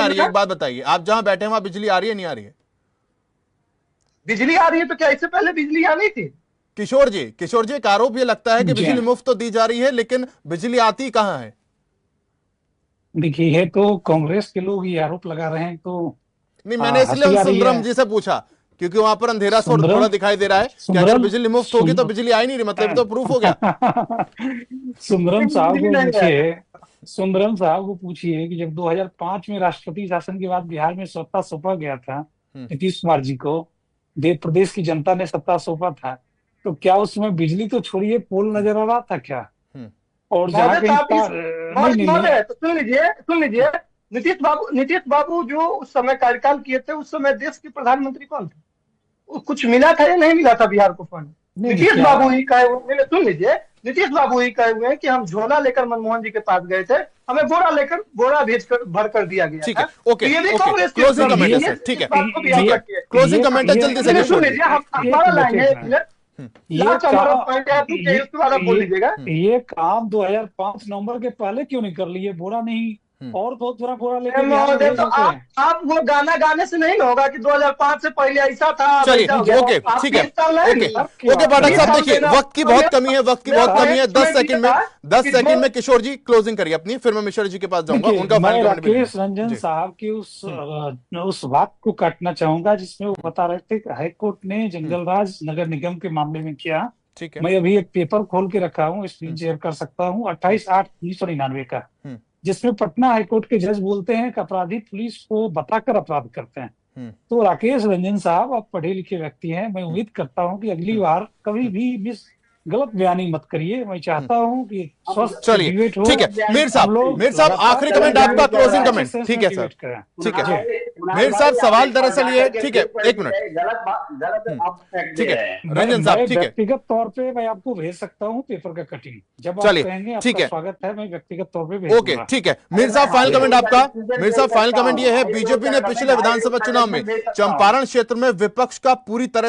रही है? एक बात बताइए, आप जहां बैठे हैं वहां बिजली आ रही है नहीं आ रही है? बिजली आ रही है तो क्या इससे पहले बिजली आनी थी? किशोर जी, एक आरोप ये लगता है कि जी बिजली मुफ्त तो दी जा रही है लेकिन बिजली आती कहां है? देखिए, ये तो कांग्रेस के लोग ये आरोप लगा रहे हैं, तो नहीं, मैंने इसलिए हंसी उन आ रही सुंदरम है। जी से पूछा क्योंकि वहां पर अंधेरा सुंदरम थोड़ा दिखाई दे रहा है कि अगर सुंदरम बिजली मुफ्त होगी तो बिजली आ ही नहीं रही, मतलब ये तो प्रूफ हो गया। सुंदरम साहब बिजली को नहीं है। पूछिए। सुंदरम साहब को पूछिए कि जब 2005 में राष्ट्रपति शासन के बाद बिहार में सत्ता सौंपा गया था हम्म, नीतीश कुमार जी को, देश प्रदेश की जनता ने सत्ता सौंपा था, तो क्या उसमें बिजली तो छोड़िए पोल नजर आ रहा था क्या? हम्म, और जहाँ महोदय कहीं साहब इस तार नहीं नहीं नहीं। महोदय तो सुन लीजिए। नीतीश बाबू जो उस समय कार्यकाल किए थे, उस समय देश के प्रधानमंत्री कौन थे? कुछ मिला था या नहीं मिला था बिहार को फंड? नहीं नहीं नीतीश क्या। बाबू ही कहे हुए, नहीं, सुन लीजिए। नीतीश बाबू ही कहे हुए हैं कि हम झोला लेकर मनमोहन जी के पास गए थे, हमें बोरा भेज कर भर कर दिया गया ठीक था। है, तो ओके ये भी ओके, कांग्रेस के क्लोजिंग गलती कमेंट है है, सर, ठीक इस है, बात को भी याद ये रखिए। क्लोजिंग ये कमेंट है, जल्दी से नहीं, सुन किशोर जी। लीजिए, हम एक 12 मिनट लाइन एक है, मिनट। ये लास्ट हमारा काम पॉइंट है, ये उसके बाद आप बोल ये लीजिएगा। ये काम 2005 नवंबर के पहले क्यों नहीं कर लिए? बोरा नहीं और बहुत थोड़ा बोरा लेके बिहार में महोदय, भेज तो देते हैं। आप वो गाना गाने से नहीं ना होगा कि 2005 से पहले ऐसा था, अब चलिए, ऐसा हो गया। ओके, आप ठीक है, 20 साल रहे ओके ना, सबकी ओके, बात कर पाठक रहे 20 साहब हैं। साल देखिए, देना। वक्त की बहुत कमी है, वक्त की मेरा बहुत कमी है, पॉइंट 10 में सेकंड ये में, था 10 कि सेकंड में किशोर जी क्लोजिंग करिए अपनी, फिर मैं मिश्रा जी के पास जाऊंगा, देखिए, उनका मैं फाइनल कमेंट भी राकेश लेंगे रंजन जी। साहब की उस बात को काटना चाहूंगा जिसमें वो बता रहे थे कि हाईकोर्ट ने हम्म, जंगल राज नगर निगम के मामले में किया। ठीक है। मैं अभी एक पेपर खोल के रखा हूँ, स्क्रीन हम्म, शेयर कर सकता हूँ, हम्म, 28/8/1999 का, हम्म, जिसमें पटना हाईकोर्ट के जज बोलते हैं कि अपराधी पुलिस को बताकर अपराध करते हैं। हम्म, तो राकेश रंजन साहब, आप पढ़े लिखे व्यक्ति हैं, मैं उम्मीद करता हूं कि अगली हम्म, बार कभी हम्म, भी मिस गलत बयानी मत करिए। मैं हम्म। चाहता हूं कि स्वस्थ चलिए, डिबेट हो। ठीक है, मीर हम साहब, लोग मीर साहब लगातार आखिरी गलत कमेंट बयानी आपका, चल रहा क्लोजिंग है। अच्छे कमेंट, सेंस ठीक में है सर, डिबेट करें। ठीक है। जी मीर साहब सवाल दरअसल ये, ठीक है, एक मिनट, गलत आप फेंक ठीक दे है, रहे हैं। रंजन मैं साहब, ठीक है, व्यक्तिगत तौर पे मैं आपको भेज सकता हूं पेपर का कटिंग, जब आप चलिए, कहेंगे ठीक आपका है, स्वागत है, मैं व्यक्तिगत तौर पे भेज ओके, दूंगा। ठीक है, अरे मीर मैं साहब फाइनल कमेंट हाईकोर्ट का आपका। डिसीजन मीर भेज साहब फाइनल सकता कमेंट हूँ, ये है, हाईकोर्ट बीजेपी का ने कमेंट पिछले हाईकोर्ट विधानसभा का चुनाव में कमेंट भेज सकता हूँ। चंपारण क्षेत्र में विपक्ष का पूरी तरह